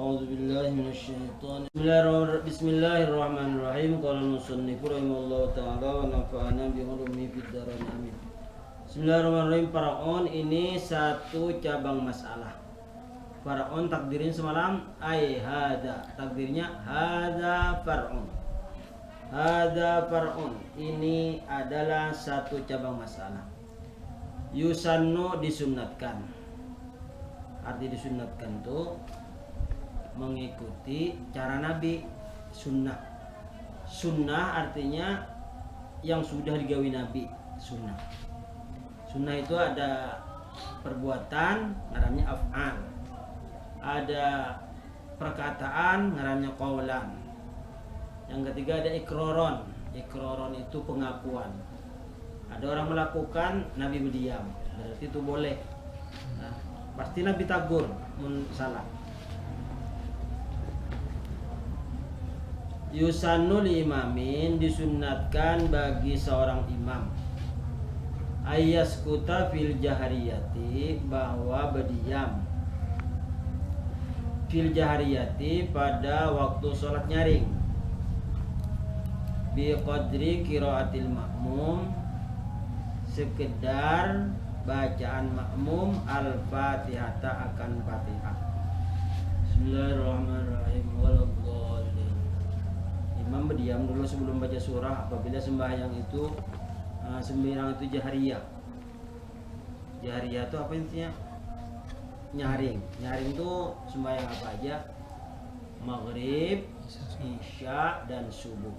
Bismillahirrahmanirrahim. Qala al-musannif rahimahullahu ta'ala wa nafa'ana bi ulumi fid dharain amin. Bismillahirrahmanirrahim. Faraon ini satu cabang masalah. Faraon takdirin semalam hada. Takdirnya hada far'un. Hada far'un. Ini adalah satu cabang masalah. Yusannu disunatkan. Arti disunatkan tuh mengikuti cara Nabi. Sunnah artinya yang sudah digawi Nabi. Sunnah itu ada perbuatan ngarannya af'al, ada perkataan ngarannya qaulan, yang ketiga ada ikroron itu pengakuan. Ada orang melakukan Nabi berdiam, berarti itu boleh. Nah, pasti Nabi tagur salah. Yusannu li imamin, disunnatkan bagi seorang imam, ayyaskuta fil jahariyati, bahwa berdiam fil jahariyati pada waktu sholat nyaring, bi qadri qiraatil makmum, sekedar bacaan makmum al-fatihata akan fatihah. Bismillahirrahmanirrahim. Imam berdiam dulu sebelum baca surah apabila sembahyang itu jahriyah. Jahriyah itu apa intinya? Nyaring itu sembahyang apa aja? Maghrib, isya, dan subuh.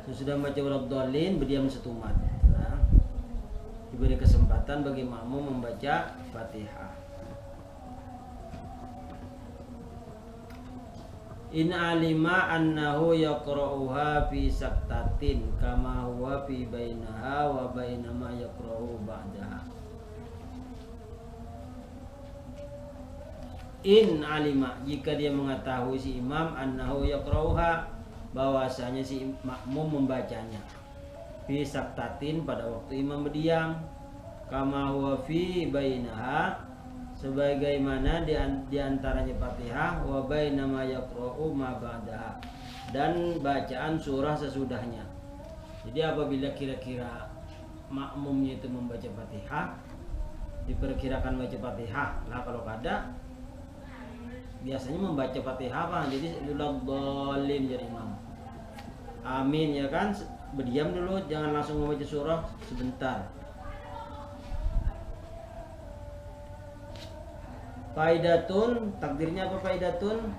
Sesudah baca waladhdallin berdiam setumat. Nah, diberi kesempatan bagi makmum membaca Fatihah. In alima annahu yaqra'uha fi saktatin kama huwa fi bainaha wa baina ma yaqra'u ba'daha. In alima, jika dia mengetahui si imam annahu yaqra'uha, bahwasanya si makmum membacanya fi saktatin pada waktu imam berdiam, kama huwa fi bainaha, sebagaimana di antaranya Fatihah, wa baina ma yaqra'u ma ba'daha, dan bacaan surah sesudahnya. Jadi apabila kira-kira makmumnya itu membaca Fatihah, diperkirakan baca Fatihah. Nah, kalau kada biasanya membaca Fatihah apa? Jadi waladhdallin jadi imam. Amin ya kan? Berdiam dulu, jangan langsung membaca surah, sebentar. Faidatun, takdirnya apa faidatun?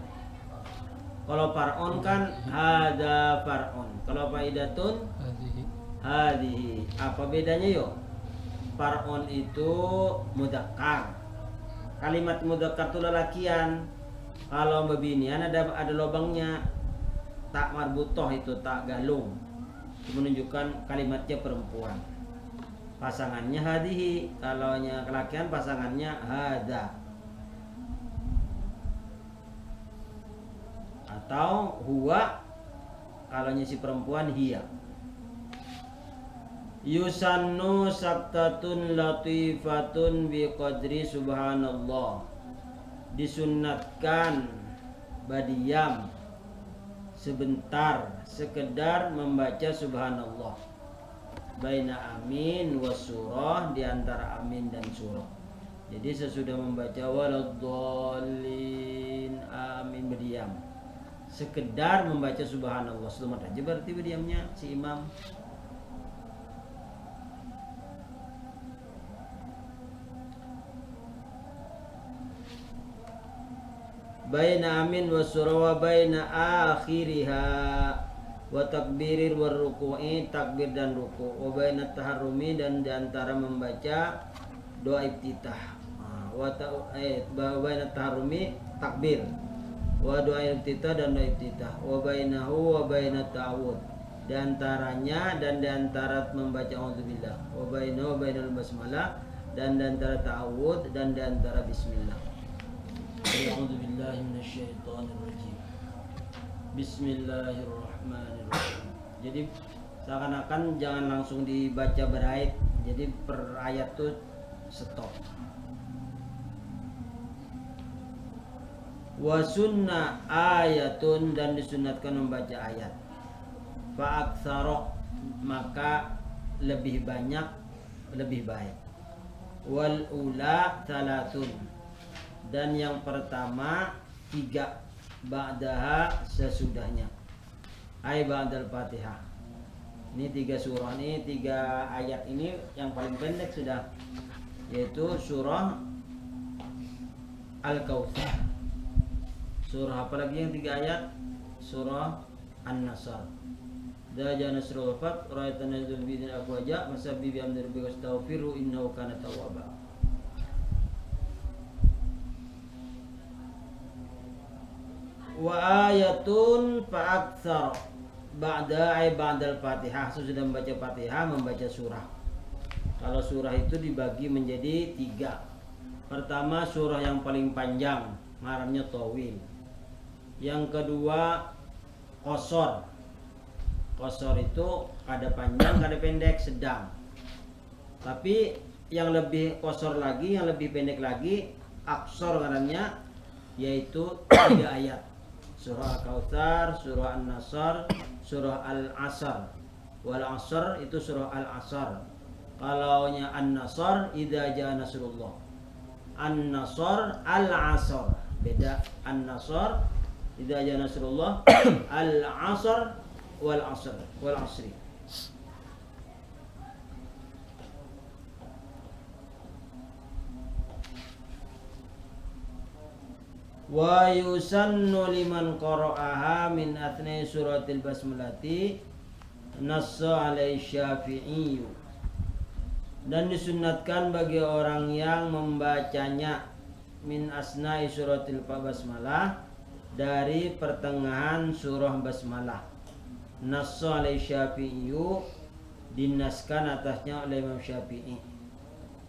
Kalau far'un kan hada far'un. Kalau faidatun hadhihi. Apa bedanya yuk? Far'un itu mudzakkar. Kalimat mudzakkar itu lelakian. Kalau bebinian ada lubangnya. Tak marbutoh itu tak galung. Itu menunjukkan kalimatnya perempuan. Pasangannya hadhihi. Kalau kelakian pasangannya hada. Atau huwa, kalau si perempuan hiya. Yusannu saktatun latifatun bi qadri subhanallah, disunnatkan badiam sebentar, sekedar membaca subhanallah, baina amin was surah, di antara amin dan surah. Jadi sesudah membaca waladhdallin amin berdiam, sekedar membaca subhanallah setumat aja berarti berdiamnya si imam. Baina amin wa surah wa baina akhiriha wa takbirir wa ruku'i, takbir dan ruku', wa baina taharrumi, dan diantara membaca doa iftitah, wa baina taharrumi takbir, wa doa iftitah dan doa iftitah, wa bainahu wa bainat ta'awud, di antaranya dan di antara membaca auzubillah, wa bainahu wa bainal basmalah, dan di antara ta'awud dan di antara bismillah. A'udzubillahi minasyaitonirrajim. Bismillahirrahmanirrahim. Jadi seakan-akan jangan langsung dibaca berayat, jadi per ayat tuh stop. Wa sunnah ayatun, dan disunatkan membaca ayat. Fa aktsara, maka lebih banyak lebih baik. Wal ula salatun, dan yang pertama 3, ba'daha sesudahnya, ai ba'dal Fatihah. Ini 3 surah ini, 3 ayat ini yang paling pendek sudah, yaitu surah Al-Kautsar. Surah apa lagi yang 3 ayat? Surah An-Nasr. Da jaa nasrul fath ra'aitan nazul bi din afwaja masabbi bi amri rabbika wastaghfiru innahu kana tawwaba. Wa ayatun fa aktsar ba'da ay ba'dal Fatihah, sudah membaca Fatihah membaca surah. Kalau surah itu dibagi menjadi 3. Pertama surah yang paling panjang, ngarannya tawil. Yang kedua qasar. Qasar itu ada panjang, ada pendek, sedang. Tapi yang lebih qasar lagi, yang lebih pendek lagi, aqsar ngarannya, yaitu 3 ayat. Surah Al-Kautsar, surah An-Nasr, surah Al-Asr. Wal Asr itu surah Al-Asr. Kalaunya An-Nasr idza jaa nasrullah. An-Nasr Al-Asr. Beda. An-Nasr idza jaa nasrullah, Al-Asr wal Asr wal Asri. Wa yusannu liman qara'aha min athni suratil basmalati nassa alai Syafi'i, dan disunatkan bagi orang yang membacanya min asna'i suratil basmalah, dari pertengahan surah basmalah. Nassa alai Syafi'i, dinaskan atasnya oleh Imam Syafi'i.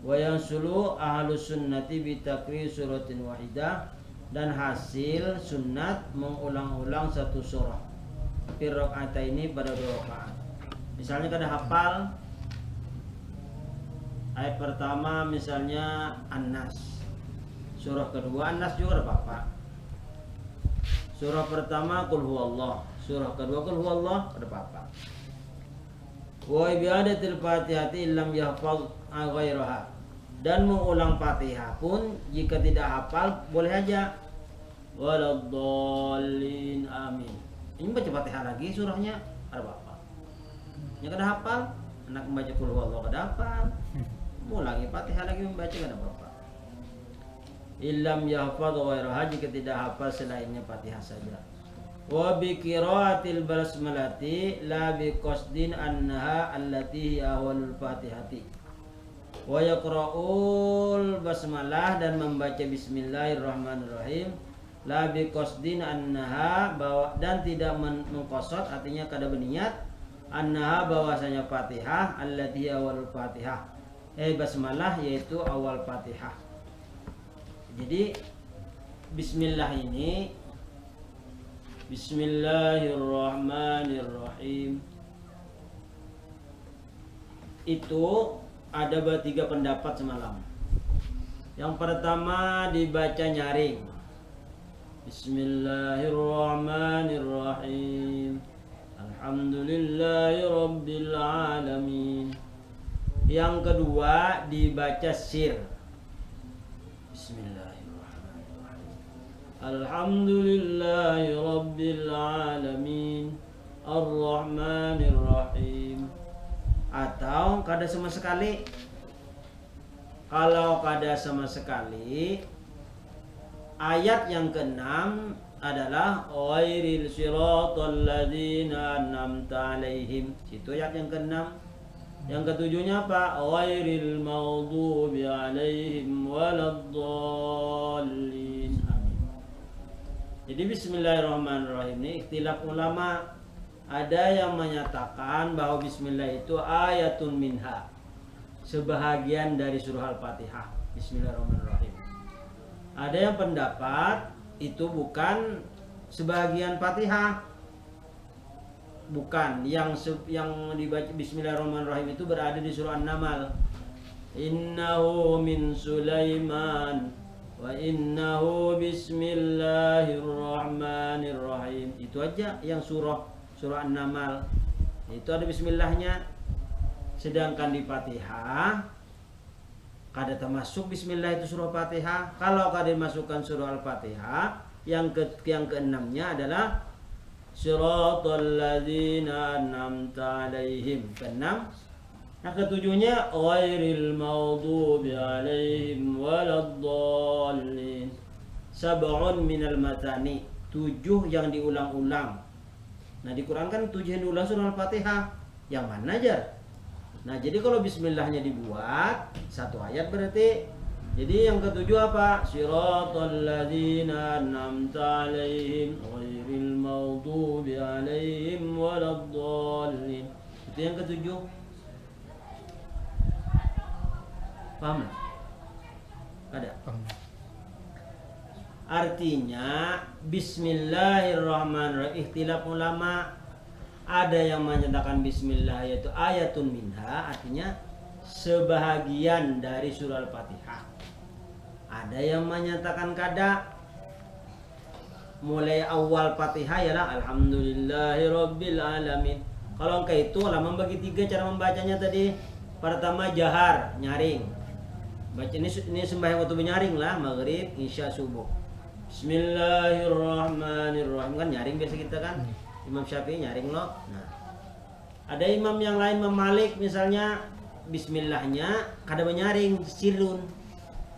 Wa yansulu ahlus sunnati bi takrir suratin wahidah, dan hasil sunnat mengulang-ulang 1 surah fi rakaataini pada 2 rakaat. Misalnya kada hafal ayat pertama, misalnya An-Nas, surah kedua An-Nas juga ada apa-apa. Surah pertama Qul huwallah, surah kedua Qul huwallah, ada apa-apa. Wa ibadatil Fatihati illam yahfaz ghairaha, dan mengulang Fatihah pun jika tidak hafal boleh aja. Waladdallin amin. Ini baca Fatihah lagi surahnya, ada apa? Yang kada hafal, anak membaca Qul huwallah kada hafal, mau lagi Fatihah lagi membaca kada apa-apa. Illam yahfaz ghairaha, jika tidak hafal selainnya Fatihah saja. Wa bi qiraatil basmalati la bi qasdin annaha allati hiya awalul Fatihati. Wa yaqra'ul basmalah, dan membaca bismillahirrahmanirrahim, la bi qasdin annaha, dan tidak mengqasad, artinya kada berniat, annaha bahwasanya Fatihah, allati awalul Fatihah, basmalah yaitu awal Fatihah. Jadi bismillah ini, bismillahirrahmanirrahim, itu ada 3 pendapat semalam. Yang pertama dibaca nyaring, bismillahirrahmanirrahim, alhamdulillahi rabbil alamin. Yang kedua dibaca sir, bismillahirrahmanirrahim, alhamdulillahi rabbil alamin, arrahmanirrahim. Atau kada sama sekali. Kalau kada sama sekali, ayat yang ke-6 adalah ghairil siratal ladzina an'amta 'alaihim. Itu ayat yang ke-6. Yang ke-7-nya apa? Ghairil maghdubi 'alaihim waladdallin. Amin. Jadi bismillahirrahmanirrahim ini ikhtilaf ulama. Ada yang menyatakan bahwa bismillah itu ayatun minha, sebahagian dari surah Al-Fatihah, bismillahirrahmanirrahim. Ada yang pendapat itu bukan sebahagian Fatihah, bukan yang dibaca bismillahirrahmanirrahim itu berada di surah An-Naml. Innahu min Sulaiman Wa innahu bismillahirrahmanirrahim. Itu aja yang surah An-Naml. Itu ada bismillahnya. Sedangkan di Fatihah kada termasuk bismillah itu surah Fatihah. Kalau kada dimasukkan surah Al-Fatihah, yang keenamnya adalah Shiratal ladzina an'amta 'alaihim. Keenam. Yang ketujuhnya ghairil maghdubi 'alaihim waladdallin. Sab'un minal matani. 7 yang diulang-ulang. Nah, di Quran kan 7 yang diulang surah Al-Fatihah. Yang mana aja? Nah, jadi kalau bismillahnya dibuat satu ayat berarti. Jadi yang ketujuh apa? Shiratal ladzina an'amta 'alaihim ghairil maghdubi 'alaihim waladdallin. Itu yang ketujuh. Paham? Ada? Paham. Artinya bismillahirrahmanirrahim. Ikhtilaf ulama. Ada yang menyatakan bismillah yaitu ayatun minha, artinya sebahagian dari surah Al-Fatihah. Ada yang menyatakan kada. Mulai awal Fatihah ialah alhamdulillahirabbil alamin. Kalau engkau itu ulama bagi 3 cara membacanya tadi. Pertama jahar, nyaring. Baca ini sembahyang waktu menyaring lah, maghrib, isya, subuh. Bismillahirrahmanirrahim, kan nyaring biasa kita kan. Imam Syafi'i nyaring loh. Nah, ada imam yang lain, Imam Malik misalnya, bismillahnya kada menyaring, sirun,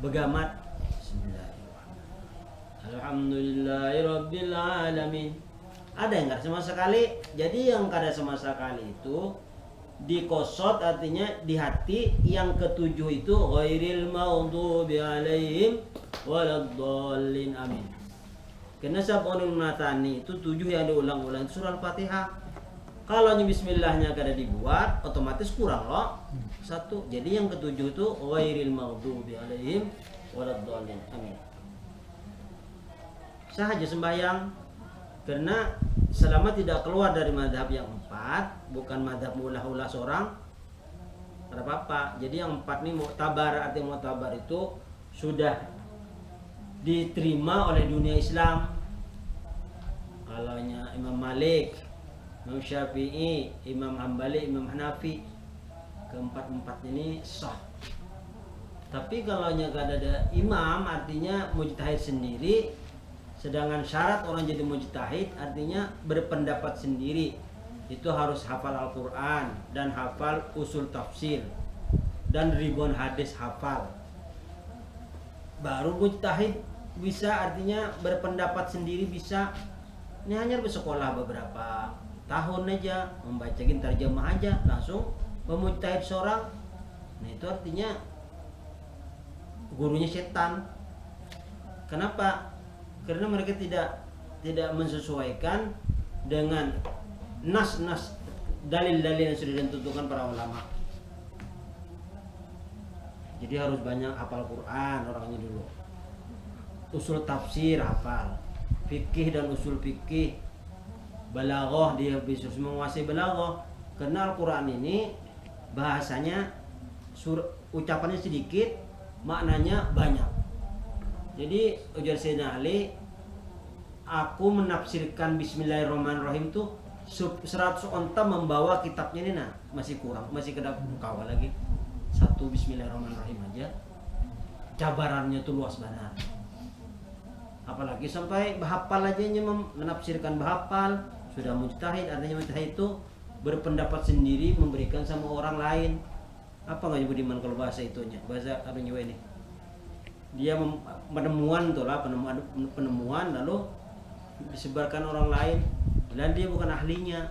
begamat. Bismillahirrahmanirrahim. Alhamdulillahirabbil alamin. Ada yang kada sama sekali. Jadi yang kada sama sekali itu dikosot, artinya di hati. Yang ketujuh itu ghairil maghdubi 'alaihim waladdallin, amin. Karena sab'unul matani itu 7 yang diulang-ulang itu surah Al-Fatihah. Kalau bismillahnya kada dibuat, otomatis kurang loh. 1. Jadi yang ketujuh itu ghairil maghdubi 'alaihim waladdallin, amin. Sah aja sembahyang. Karena selama tidak keluar dari mazhab yang 4, bukan mazhab ulah-ulah seorang, ada apa-apa. Jadi yang 4 ini mu'tabar, artinya mu'tabar itu sudah diterima oleh dunia Islam. Kalau Imam Malik, Imam Syafi'i, Imam Hambali, Imam Hanafi, keempat-empatnya ini sah. Tapi kalau ada imam, artinya mujtahid sendiri. Sedangkan syarat orang jadi mujtahid artinya berpendapat sendiri. Itu harus hafal Al-Quran dan hafal usul tafsir dan ribuan hadis hafal. Baru mujtahid bisa, artinya berpendapat sendiri bisa. Ini hanya bersekolah beberapa tahun aja, membaca terjemah aja, langsung memujtahid seorang. Nah itu artinya gurunya setan. Kenapa? Karena mereka tidak mensesuaikan dengan nas-nas, dalil-dalil yang sudah ditentukan para ulama. Jadi harus banyak hafal Quran orangnya dulu. Usul tafsir hafal, fikih dan usul fikih, balaghah dia bisa menguasai balaghah. Karena Al-Quran ini bahasanya ucapannya sedikit, maknanya banyak. Jadi ujar Sayyidina Ali, aku menafsirkan Bismillahirrahmanirrahim tuh 100 onta membawa kitabnya ini, nah masih kurang, masih kedap kawal lagi. 1 Bismillahirrahmanirrahim aja cabarannya tuh luas banget. Apalagi sampai bahapal aja menafsirkan bahapal, sudah mujtahid. Artinya mujtahid itu berpendapat sendiri, memberikan sama orang lain. Apa nggak budiman kalau bahasa itunya, bahasa anunya ini? Dia penemuan tuh lah, penemuan lalu disebarkan orang lain dan dia bukan ahlinya.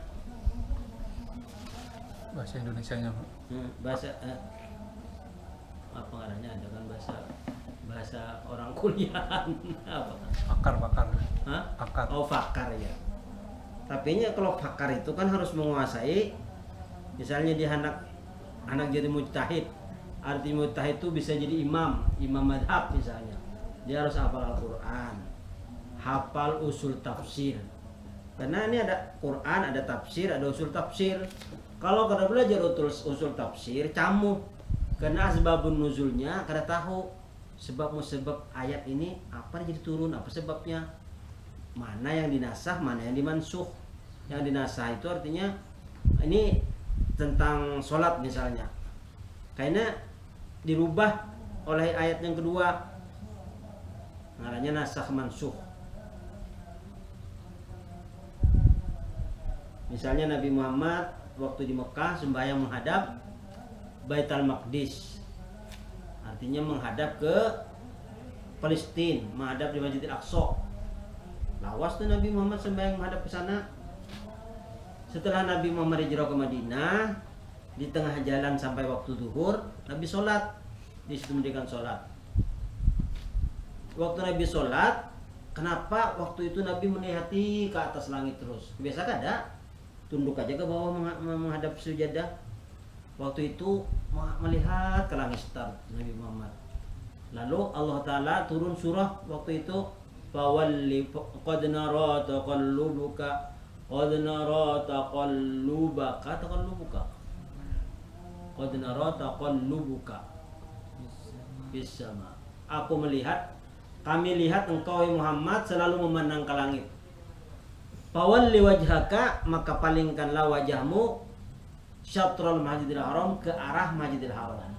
Bahasa Indonesianya, Pak. Bahasa apa namanya, ada kan bahasa orang kuliahan apa? Pakar. Hah? Pakar. Oh, fakar ya. Tapi kalau fakar itu kan harus menguasai, misalnya dia anak jadi mujtahid. Arti mujtahid itu bisa jadi imam madhab misalnya. Dia harus hafal Al-Quran, hafal usul tafsir. Karena ini ada Quran, ada tafsir, ada usul tafsir. Kalau kada belajar usul tafsir, camu. Karena asbabun nuzulnya kada tahu. sebab ayat ini apa jadi turun, apa sebabnya, mana yang dinasah, mana yang dimansuh. Yang dinasah itu artinya ini tentang sholat misalnya, karena dirubah oleh ayat yang kedua, namanya nasakh mansuh. Misalnya Nabi Muhammad waktu di Mekah sembahyang menghadap Baitul Maqdis, artinya menghadap ke Palestina, menghadap di Masjidil Aqsa. Lawas tuh Nabi Muhammad sembahyang menghadap ke sana. Setelah Nabi Muhammad hijrah ke Madinah, di tengah jalan sampai waktu zuhur, Nabi sholat. Di situ mendirikan sholat. Waktu Nabi sholat, kenapa waktu itu Nabi menihati ke atas langit terus? Biasa kada? Tunduk aja ke bawah menghadap sujadah. Waktu itu melihat ke langit start Nabi Muhammad. Lalu Allah Ta'ala turun surah waktu itu, fawalli qad nara taqallubuka qad nara taqallubuka qad nara taqallubuka bisama. Aku melihat, kami lihat engkau Muhammad selalu memandang ke langit. Fawalli wajhaka, maka palingkanlah wajahmu syatrul Masjidil Haram, ke arah Masjidil Haram.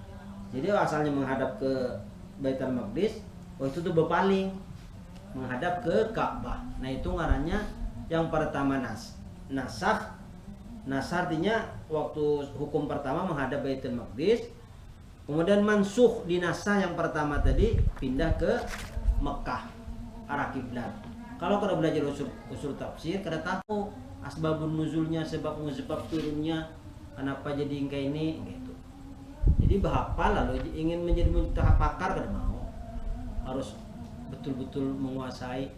Jadi asalnya menghadap ke Baitul Maqdis, waktu itu berpaling menghadap ke Ka'bah. Nah itu ngarannya yang pertama nasakh. Nasakh artinya waktu hukum pertama menghadap Baitul Maqdis, kemudian mansuh dinasah yang pertama tadi pindah ke Mekah arah kiblat. Kalau kada belajar usul tafsir, kada tahu asbabun nuzulnya, sebab turunnya, kenapa jadi kayak ini gitu. Jadi bahapal lalu ingin menjadi pakar kada mau, harus betul-betul menguasai.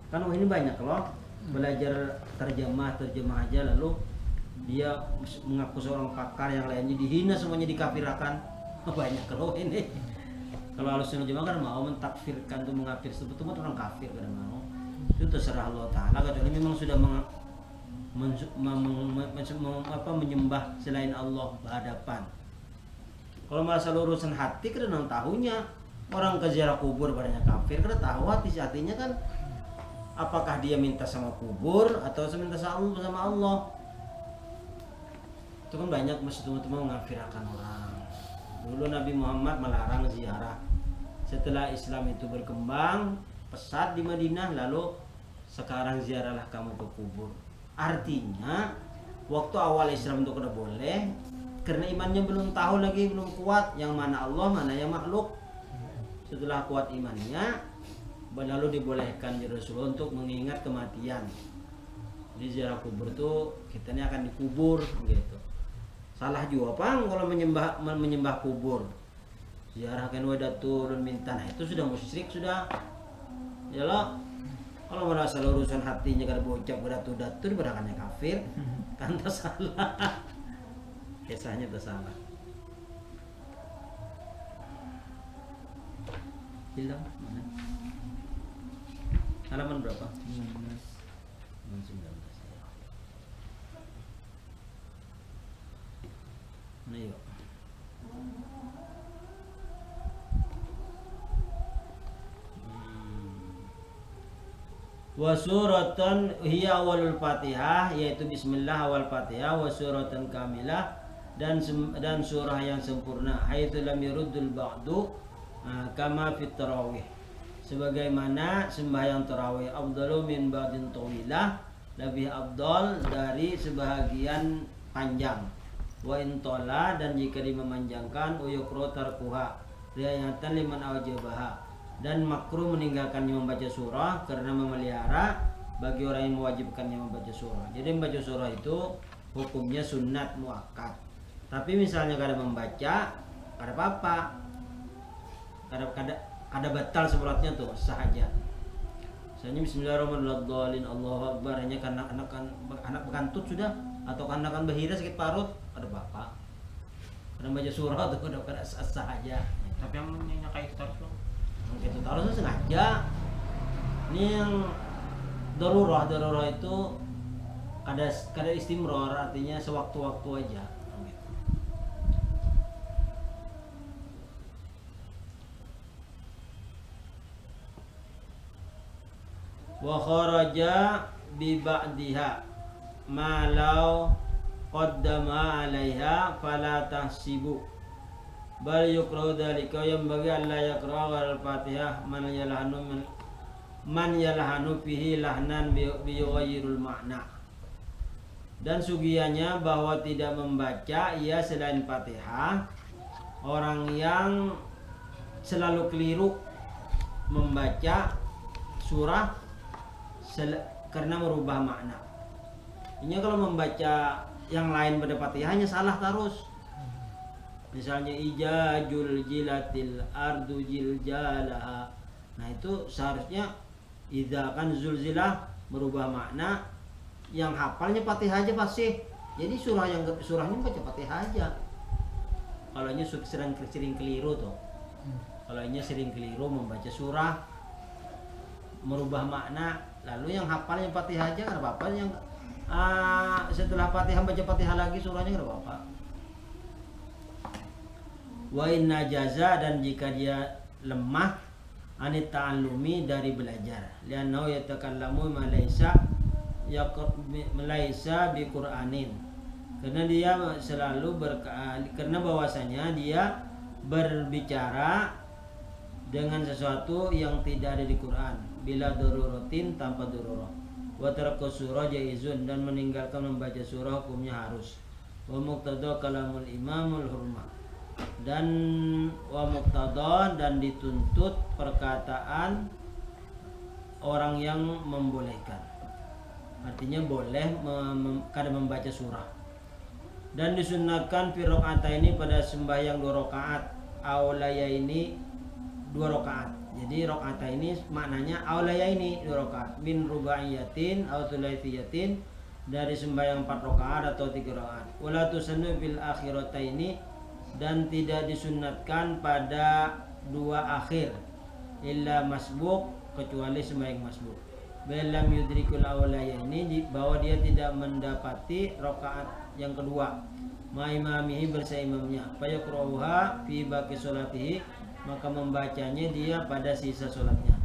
Kan ini banyak loh belajar terjemah aja lalu dia mengaku seorang pakar, yang lainnya dihina, semuanya dikafirkan. Banyak kalau ini. Kalau Ahlussunnah Jamaah kan mau mentakfirkan, tuh mengkafir sebetulnya orang kafir kan mau. Itu terserah Allah Ta'ala, kecuali memang sudah menyembah selain Allah berhadapan. Kalau masalah urusan hati kada nang tahunya, orang ke ziarah kubur padanya kafir, kada tahu hatinya kan apakah dia minta sama kubur atau minta sama Allah. Itu kan banyak teman-teman mengafirkan orang. Dulu Nabi Muhammad melarang ziarah. Setelah Islam itu berkembang pesat di Madinah, lalu sekarang ziarahlah kamu ke kubur. Artinya waktu awal Islam itu kada boleh, karena imannya belum tahu lagi, belum kuat yang mana Allah, mana yang makhluk. Setelah kuat imannya, lalu dibolehkan di Rasulullah untuk mengingat kematian. Di ziarah kubur tuh kita ini akan dikubur gitu. Salah juga Pang kalau menyembah kubur. Ziarahkan wadatul minta, nah itu sudah musyrik sudah. Ya loh. Kalau merasa urusan hatinya kada bocap datur berakannya kafir, kan tersalah. Kisahnya tersalah. Hilang mana? Halaman berapa? 19. Nah, yuk. Wa suratan hiya awalul Fatihah, yaitu bismillah awal Fatihah, wa suratan kamilah, dan surah yang sempurna, haitsu lam yuruddul ba'du kama fit tarawih, sebagaimana sembahyang tarawih, afdalu min ba'din tawilah, lebih afdal dari sebahagian panjang, wa intola, dan jika dimemanjangkan, uyukro tarkuha riayatan liman awjabaha, dan makruh meninggalkannya membaca surah karena memelihara bagi orang yang mewajibkannya membaca surah. Jadi membaca surah itu hukumnya sunat muakkad. Tapi misalnya kada membaca, kada apa-apa, kada batal sholatnya tuh sahaja. Misalnya Bismillahirrahmanirrahim, Allahu Akbar, hanya karena anak bekantut sudah, atau karena kan bahira sakit parut, ada apa-apa. Karena baca surah tuh kada sah aja. Tapi yang nyanyi itu terus loh. Itu harusnya sengaja. Ini yang darurah itu kada istimror, artinya sewaktu-waktu aja. wa kharaja bi ba'diha ma law qaddama 'alaiha fala tahsibu bal yukrahu dzalika yang bagi Allah yaqra al-Fatihah man yalhanu fihi lahnan bi ghairil makna. Dan sugiannya bahwa tidak membaca ia selain Fatihah orang yang selalu keliru membaca surah karena merubah makna. Ini kalau membaca yang lain pada Fatihahnya salah terus. Misalnya ijajul jilatil ardu jiljalaha. Nah itu seharusnya idza kan zulzilah merubah makna, yang hafalnya Fatihah aja pasti. Jadi surahnya baca Fatihah aja. Kalau ini sering keliru tuh. Kalau ini sering keliru membaca surah merubah makna, lalu yang hafalnya Fatihah aja enggak apa-apa, yang setelah Fatihah baca Fatihah lagi surahnya enggak apa-apa. Wa inna jaza, dan jika dia lemah anit ta'allumi dari belajar, li'annahu yatakallamu ma laysa bi Qur'anin, karena dia selalu karena bahwasanya dia berbicara dengan sesuatu yang tidak ada di Quran, bila daruratin, tanpa darurah. Wa tarku surah jaizun, dan meninggalkan membaca surah hukumnya harus. Wa muqtada kalamul imamul hurmah, dan wa muqtada, dan dituntut perkataan orang yang membolehkan, artinya boleh kadang membaca surah. Dan disunatkan fi rakaataini, pada sembahyang 2 rakaat, aulaya ini 2 rakaat. Jadi rakaat ini maknanya aulaya ini 2 rakaat, min rubaiyatin aw thulatsiyatin, dari sembahyang 4 rakaat atau 3 rakaat. Wala tusannu fil akhirataini, dan tidak disunatkan pada 2 akhir, illa masbuk, kecuali sembahyang masbuk. Belam yudrikul awlaya, ini bahwa dia tidak mendapati rakaat yang kedua, ma'imamihi, bersama imamnya, fayaqra'uha fi baqi sholatihi, maka membacanya dia pada sisa sholatnya.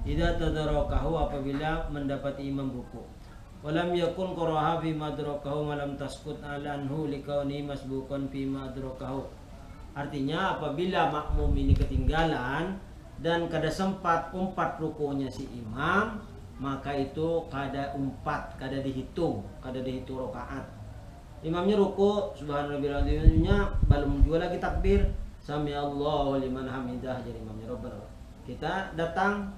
Idza tadarakahu, apabila mendapati imam ruku. Walam yakun qaraha fi madrakahu malam taskut alanhu likauni masbukan fi madrakahu. Artinya apabila makmum ini ketinggalan dan kada sempat umpat rukunya si imam, maka itu kada umpat, kada dihitung rakaat. Imamnya ruku subhanallah, belum juga lagi takbir sami Allahu liman hamidah, jadi imamnya Rabbana. Kita datang,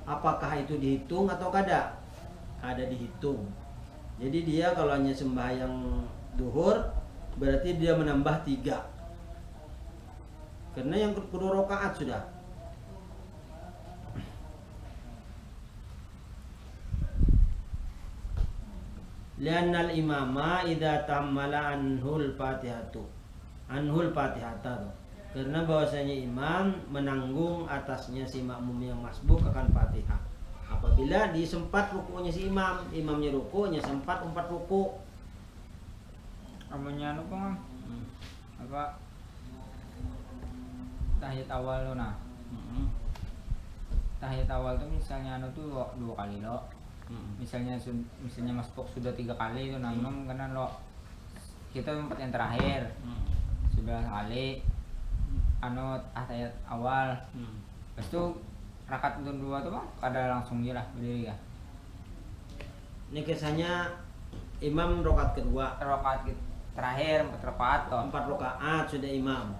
apakah itu dihitung atau kada? Kada dihitung. Jadi dia kalau hanya sembahyang duhur berarti dia menambah 3, karena yang kedua rakaat sudah. Li'annal imama idza tammala anhul fatihatu karena bahwasanya imam menanggung atasnya si makmum yang masbuk akan Fatihah. Apabila disempat rukunya si imamnya rukunya sempat umpat ruku. Amunnya anu kok apa tahiyat awal lo nah. Tahiyat awal tuh misalnya anu tuh 2 kali lo. Misalnya masbuk sudah 3 kali itu nanggung karena lo kita tempat yang terakhir sudah kali anu tahiyat awal. Lepas itu rakaat kedua tuh bang kada langsung lah berdiri ya. Ini kisahnya imam rakaat kedua, rakaat terakhir 4 rakaat toh. 4 rakaat sudah imam.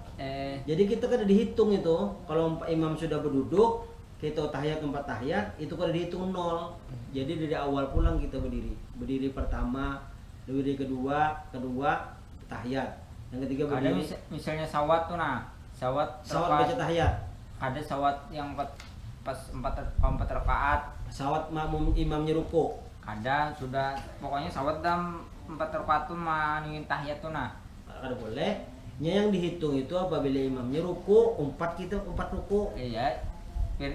Jadi kita kada dihitung itu. Kalau imam sudah berduduk, kita tahiyat 4 tahiyat itu kada dihitung 0. Jadi dari awal pulang kita berdiri pertama, berdiri kedua tahiyat, yang ketiga berdiri. Ada misalnya sawat tuh nah, sawat baca tahiyat. Ada sawat yang pas 4 rakaat. Sawat makmum imamnya ruku. Ada sudah pokoknya sawat dalam 4 rakaat tuh maningin tahiyat tuh nah. Kada boleh. Yang dihitung itu apabila imamnya ruku, kita 4 ruku. Iya. 4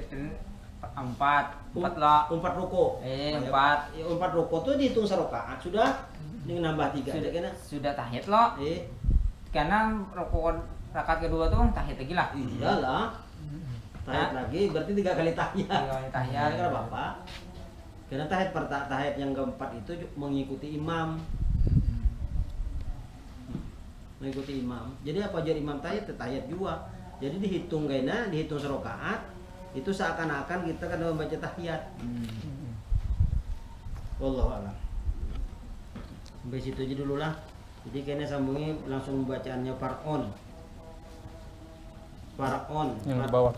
lah. 4 ruku. 4 ruku tuh dihitung serakaat sudah dengan nambah 3. Sudah tahiyat lo. Karena ruku rakaat kedua tuh tahiyat lagi lah. Iyalah. Tahiyat lagi berarti 3 kali tahiyat. 3 kali tahiyat. Enggak apa-apa. Karena tahiyat yang keempat itu mengikuti imam. Mengikuti imam. Jadi apa jadi imam tahiyat juga. Jadi dihitung kayaknya, dihitung serokaat, itu seakan-akan kita kan membaca tahiyat. Wallahu a'lam. Sampai situ aja dulu lah. Jadi kayaknya sambungi langsung bacaannya Far'on. Yang di bawah.